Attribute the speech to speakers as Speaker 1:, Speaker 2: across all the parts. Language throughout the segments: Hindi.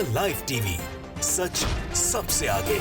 Speaker 1: द लाइव टीवी, सच सबसे आगे।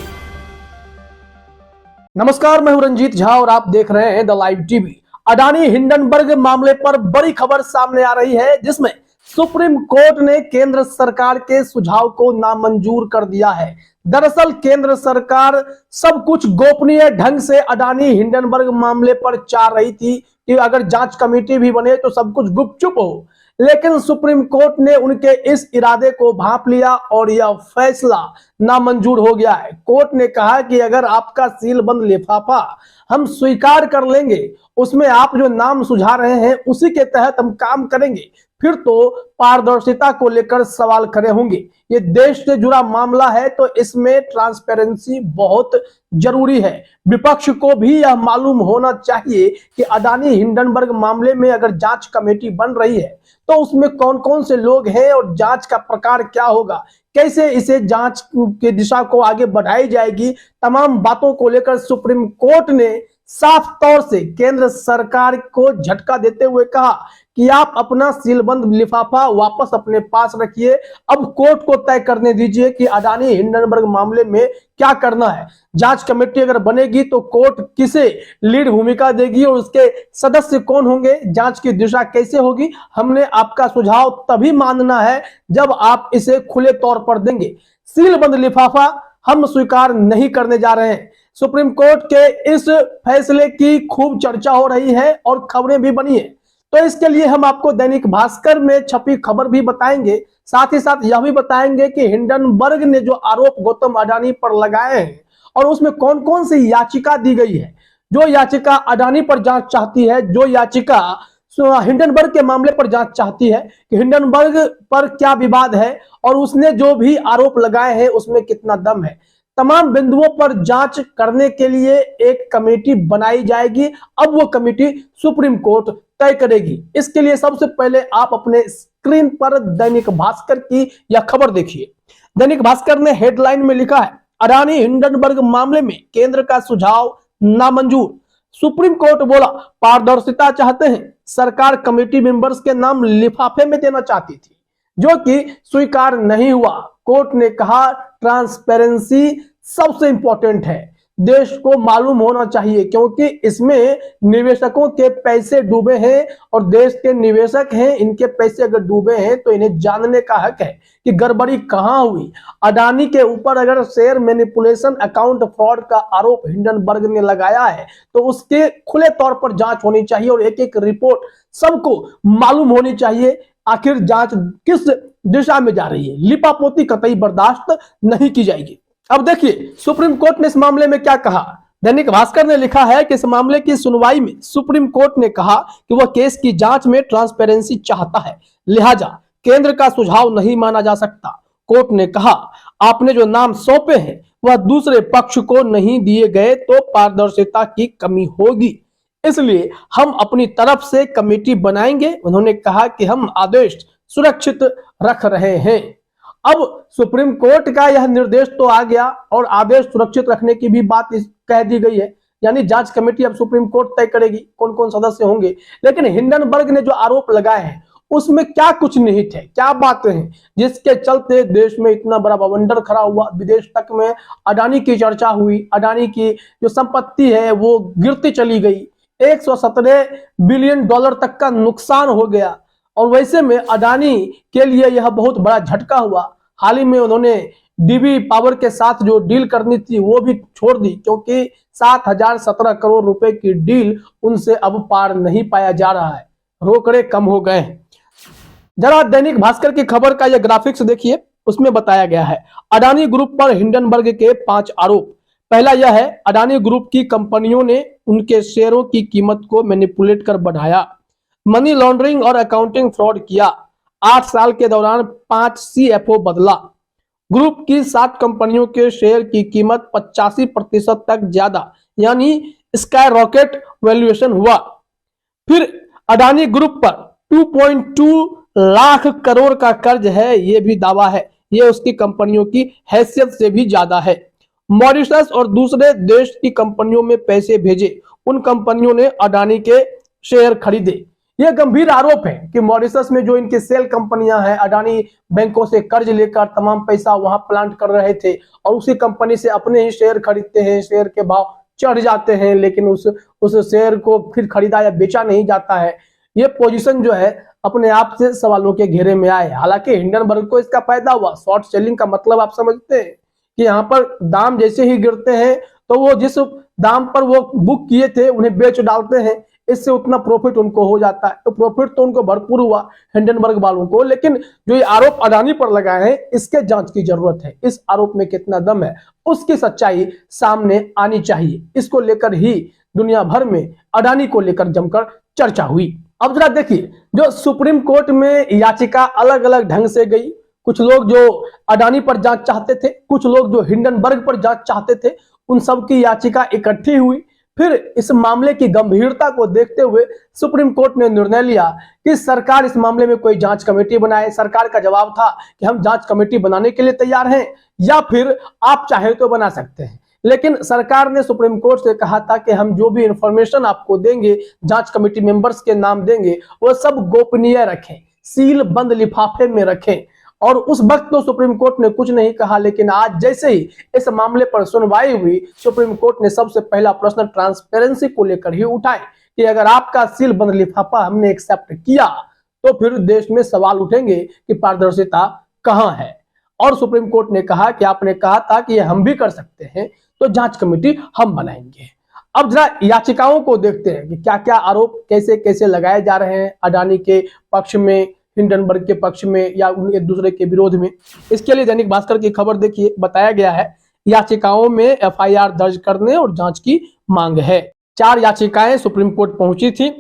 Speaker 2: नमस्कार, मैं हूं रंजीत झा और आप देख रहे हैं the live TV. Adani Hindenburg मामले पर बड़ी खबर सामने आ रही है, जिसमें सुप्रीम कोर्ट ने केंद्र सरकार के सुझाव को नामंजूर कर दिया है। दरअसल केंद्र सरकार सब कुछ गोपनीय ढंग से अडानी हिंडनबर्ग मामले पर चाह रही थी कि अगर जांच कमेटी भी बने तो सब कुछ गुपचुप हो, लेकिन सुप्रीम कोर्ट ने उनके इस इरादे को भांप लिया और यह फैसला नामंजूर हो गया है। कोर्ट ने कहा कि अगर आपका सीलबंद लिफाफा हम स्वीकार कर लेंगे, उसमें आप जो नाम सुझा रहे हैं उसी के तहत हम काम करेंगे, फिर तो पारदर्शिता को लेकर सवाल खड़े होंगे। ये देश से जुड़ा मामला है तो इसमें ट्रांसपेरेंसी बहुत जरूरी है। विपक्ष को भी यह मालूम होना चाहिए कि अडानी हिंडनबर्ग मामले में अगर जांच कमेटी बन रही है तो उसमें कौन कौन से लोग हैं और जांच का प्रकार क्या होगा, कैसे इसे जांच की दिशा को आगे बढ़ाई जाएगी। तमाम बातों को लेकर सुप्रीम कोर्ट ने साफ तौर से केंद्र सरकार को झटका देते हुए कहा कि आप अपना सीलबंद लिफाफा वापस अपने पास रखिए। अब कोर्ट को तय करने दीजिए कि अडानी हिंडनबर्ग मामले में क्या करना है। जांच कमेटी अगर बनेगी तो कोर्ट किसे लीड भूमिका देगी और उसके सदस्य कौन होंगे, जांच की दिशा कैसे होगी। हमने आपका सुझाव तभी मानना है जब आप इसे खुले तौर पर देंगे। सीलबंद लिफाफा हम स्वीकार नहीं करने जा रहे हैं। सुप्रीम कोर्ट के इस फैसले की खूब चर्चा हो रही है और खबरें भी बनी है, तो इसके लिए हम आपको दैनिक भास्कर में छपी खबर भी बताएंगे। साथ ही साथ यह भी बताएंगे कि हिंडनबर्ग ने जो आरोप गौतम अडानी पर लगाए हैं और उसमें कौन कौन सी याचिका दी गई है। जो याचिका अडानी पर जांच चाहती है, जो याचिका हिंडनबर्ग के मामले पर जांच चाहती है कि हिंडनबर्ग पर क्या विवाद है और उसने जो भी आरोप लगाए हैं उसमें कितना दम है। तमाम बिंदुओं पर जांच करने के लिए एक कमेटी बनाई जाएगी। अब वो कमेटी सुप्रीम कोर्ट तय करेगी। इसके लिए सबसे पहले आप अपने स्क्रीन पर दैनिक भास्कर की यह खबर देखिए। दैनिक भास्कर ने हेडलाइन में लिखा है, अडानी हिंडनबर्ग मामले में केंद्र का सुझाव नामंजूर। सुप्रीम कोर्ट बोला पारदर्शिता चाहते हैं, सरकार कमेटी मेंबर्स के नाम लिफाफे में देना चाहती थी, जो कि स्वीकार नहीं हुआ। कोर्ट ने कहा ट्रांसपेरेंसी सबसे इंपॉर्टेंट है, देश को मालूम होना चाहिए, क्योंकि इसमें निवेशकों के पैसे डूबे हैं और देश के निवेशक हैं। इनके पैसे अगर डूबे हैं तो इन्हें जानने का हक है कि गड़बड़ी कहां हुई। अडानी के ऊपर अगर शेयर मैनिपुलेशन, अकाउंट फ्रॉड का आरोप हिंडनबर्ग ने लगाया है तो उसके खुले तौर पर जांच होनी चाहिए और एक एक रिपोर्ट सबको मालूम होनी चाहिए। आखिर जांच किस दिशा में जा रही है, लिपापोती कतई बर्दाश्त नहीं की जाएगी। अब देखिए सुप्रीम कोर्ट ने इस मामले में क्या कहा। दैनिक भास्कर ने लिखा है कि इस मामले की सुनवाई में सुप्रीम कोर्ट ने कहा कि वह केस की जांच में ट्रांसपेरेंसी चाहता है, लिहाजा केंद्र का सुझाव नहीं माना जा सकता। कोर्ट ने कहा आपने जो नाम सौंपे हैं वह दूसरे पक्ष को नहीं दिए गए तो पारदर्शिता की कमी होगी, इसलिए हम अपनी तरफ से कमेटी बनाएंगे। उन्होंने कहा कि हम आदेश सुरक्षित रख रहे हैं। अब सुप्रीम कोर्ट का यह निर्देश तो आ गया और आदेश सुरक्षित रखने की भी बात कह दी गई है, यानी जांच कमेटी अब सुप्रीम कोर्ट तय करेगी कौन कौन सदस्य होंगे। लेकिन हिंडनबर्ग ने जो आरोप लगाए हैं उसमें क्या कुछ निहित है, क्या बातें हैं जिसके चलते देश में इतना बड़ा बवंडर खड़ा हुआ, विदेश तक में अडानी की चर्चा हुई, अडानी की जो संपत्ति है वो गिरती चली गई, 117 बिलियन डॉलर तक का नुकसान हो गया। और वैसे में अडानी के लिए यह बहुत बड़ा झटका हुआ। हाल ही में उन्होंने डीबी पावर के साथ जो डील करनी थी वो भी छोड़ दी, क्योंकि 7,017 करोड़ रुपए की डील उनसे अब पार नहीं पाया जा रहा है, रोकड़े कम हो गए हैं। जरा दैनिक भास्कर की खबर का यह ग्राफिक्स देखिए, उसमें बताया गया है अडानी ग्रुप पर हिंडनबर्ग के 5 आरोप। पहला यह है अडानी ग्रुप की कंपनियों ने उनके शेयरों की कीमत को मैनिपुलेट कर बढ़ाया, मनी लॉन्ड्रिंग और अकाउंटिंग फ्रॉड किया, 8 साल के दौरान 5 CFO बदला, ग्रुप की 7 कंपनियों के शेयर की कीमत 85% तक ज्यादा यानी स्काई रॉकेट वैल्यूएशन हुआ। फिर अडानी ग्रुप पर 2.2 लाख करोड़ का कर्ज है, यह भी दावा है, यह उसकी कंपनियों की हैसियत से भी ज्यादा है। मॉरिशस और दूसरे देश की कंपनियों में पैसे भेजे, उन कंपनियों ने अडानी के शेयर खरीदे। ये गंभीर आरोप है कि मॉरिशस में जो इनकी सेल कंपनियां हैं, अडानी बैंकों से कर्ज लेकर तमाम पैसा वहां प्लांट कर रहे थे और उसी कंपनी से अपने ही शेयर खरीदते हैं, शेयर के भाव चढ़ जाते हैं, लेकिन उस शेयर को फिर खरीदा या बेचा नहीं जाता है। ये पोजीशन जो है अपने आप से सवालों के घेरे में आए। हालांकि हिंडनबर्ग को इसका फायदा हुआ। शॉर्ट सेलिंग का मतलब आप समझते हैं कि यहाँ पर दाम जैसे ही गिरते हैं तो वो जिस दाम पर वो बुक किए थे उन्हें बेच डालते हैं, इससे उतना प्रॉफिट उनको हो जाता है। तो प्रॉफिट तो उनको भरपूर हुआ हिंडनबर्ग वालों को, लेकिन जो ये आरोप अडानी पर लगाए हैं इसके जांच की जरूरत है। इस आरोप में कितना दम है उसकी सच्चाई सामने आनी चाहिए। इसको लेकर ही दुनिया भर में अडानी को लेकर जमकर चर्चा हुई। अब जरा देखिए, जो सुप्रीम कोर्ट में याचिका अलग अलग ढंग से गई, कुछ लोग जो अडानी पर जांच चाहते थे, कुछ लोग जो हिंडनबर्ग पर जांच चाहते थे, उन सब की याचिका इकट्ठी हुई। फिर इस मामले की गंभीरता को देखते हुए सुप्रीम कोर्ट ने निर्णय लिया कि सरकार इस मामले में कोई जांच कमेटी बनाए। सरकार का जवाब था कि हम जांच कमेटी बनाने के लिए तैयार हैं या फिर आप चाहें तो बना सकते हैं। लेकिन सरकार ने सुप्रीम कोर्ट से कहा था कि हम जो भी इंफॉर्मेशन आपको देंगे, जांच कमेटी मेंबर्स के नाम देंगे, वो सब गोपनीय रखें, सील बंद लिफाफे में रखें। और उस वक्त तो सुप्रीम कोर्ट ने कुछ नहीं कहा, लेकिन आज जैसे ही इस मामले पर सुनवाई हुई, सुप्रीम कोर्ट ने सबसे पहला प्रश्न ट्रांसपेरेंसी को लेकर ही उठाए कि अगर आपका सील बंद लिफाफा हमने एक्सेप्ट किया तो फिर देश में सवाल उठेंगे कि पारदर्शिता कहां है। और सुप्रीम कोर्ट ने कहा कि आपने कहा था कि ये हम भी कर सकते हैं, तो जांच कमेटी हम बनाएंगे। अब जरा याचिकाओं को देखते हैं कि क्या क्या आरोप कैसे कैसे लगाए जा रहे हैं अडानी के पक्ष में, हिंडनबर्ग के पक्ष में या एक दूसरे के विरोध में। इसके लिए दैनिक भास्कर की खबर देखिए, बताया गया है याचिकाओं में एफआईआर दर्ज करने और जांच की मांग है। 4 याचिकाएं सुप्रीम कोर्ट पहुंची थी।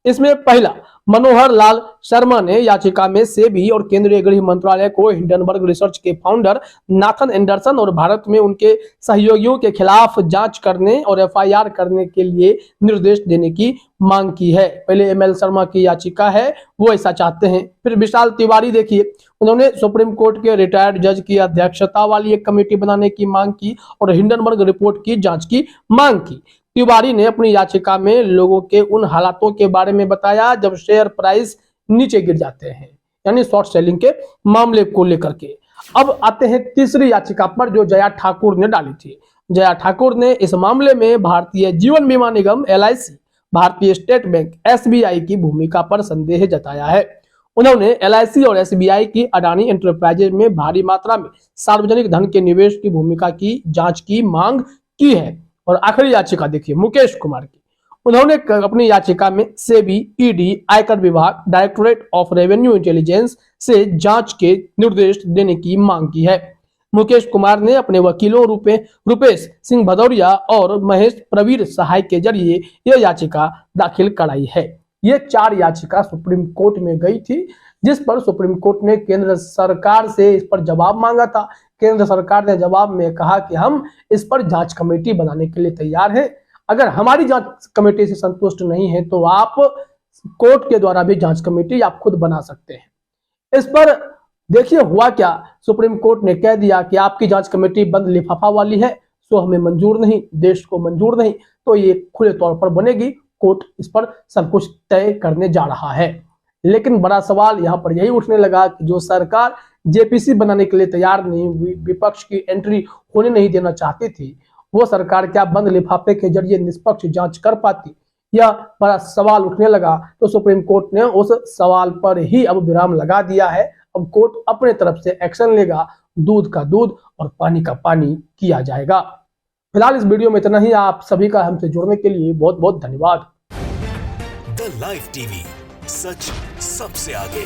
Speaker 2: इसमें पहला, मनोहर लाल शर्मा ने याचिका में सेबी और केंद्रीय गृह मंत्रालय को हिंडनबर्ग रिसर्च के फाउंडर नाथन एंडरसन और भारत में उनके सहयोगियों के खिलाफ जांच करने और एफआईआर करने के लिए निर्देश देने की मांग की है। पहले एमएल शर्मा की याचिका है, वो ऐसा चाहते हैं। फिर विशाल तिवारी देखिए, उन्होंने सुप्रीम कोर्ट के रिटायर्ड जज की अध्यक्षता वाली एक कमेटी बनाने की मांग की और हिंडनबर्ग रिपोर्ट की जांच की मांग की। तिवारी ने अपनी याचिका में लोगों के उन हालातों के बारे में बताया जब शेयर प्राइस नीचे गिर जाते हैं, यानी शॉर्ट सेलिंग के मामले को लेकर के। अब आते हैं तीसरी याचिका पर जो जया ठाकुर ने डाली थी। जया ठाकुर ने इस मामले में भारतीय जीवन बीमा निगम LIC, भारतीय स्टेट बैंक SBI की भूमिका पर संदेह जताया है। उन्होंने LIC और SBI की अडानी एंटरप्राइजेज में भारी मात्रा में सार्वजनिक धन के निवेश की भूमिका की जांच की मांग की है। और आखिरी याचिका देखिए मुकेश कुमार की, उन्होंने अपनी याचिका में सेबी, ED, आयकर विभाग, डायरेक्टोरेट ऑफ रेवेन्यू इंटेलिजेंस से जांच के निर्देश देने की मांग की है। मुकेश कुमार ने अपने वकीलों रुपेश सिंह भदौरिया और महेश प्रवीर सहाय के जरिए यह याचिका दाखिल कराई है। ये 4 याचिका सुप्रीम कोर्ट में गई थी, जिस पर सुप्रीम कोर्ट ने केंद्र सरकार से इस पर जवाब मांगा था। केंद्र सरकार ने जवाब में कहा कि हम इस पर जांच कमेटी बनाने के लिए तैयार हैं। अगर हमारी जांच कमेटी से संतुष्ट नहीं है तो आप कोर्ट के द्वारा भी जांच कमेटी आप खुद बना सकते हैं। इस पर देखिए हुआ क्या, सुप्रीम कोर्ट ने कह दिया कि आपकी जांच कमेटी बंद लिफाफा वाली है, सो हमें मंजूर नहीं, देश को मंजूर नहीं, तो ये खुले तौर पर बनेगी। कोर्ट इस पर सब कुछ तय करने जा रहा है। लेकिन बड़ा सवाल यहाँ पर यही उठने लगा कि जो सरकार JPC बनाने के लिए तैयार नहीं हुई, विपक्ष की एंट्री होने नहीं देना चाहती थी, वो सरकार क्या बंद लिफाफे के जरिए निष्पक्ष जांच कर पाती? यह बड़ा सवाल उठने लगा। तो सुप्रीम कोर्ट ने उस सवाल पर ही अब विराम लगा दिया है। अब कोर्ट अपने तरफ से एक्शन लेगा, दूध का दूध और पानी का पानी किया जाएगा। फिलहाल इस वीडियो में इतना ही। आप सभी का हमसे जुड़ने के लिए बहुत बहुत धन्यवाद।
Speaker 1: द लाइव टीवी, सच सबसे आगे।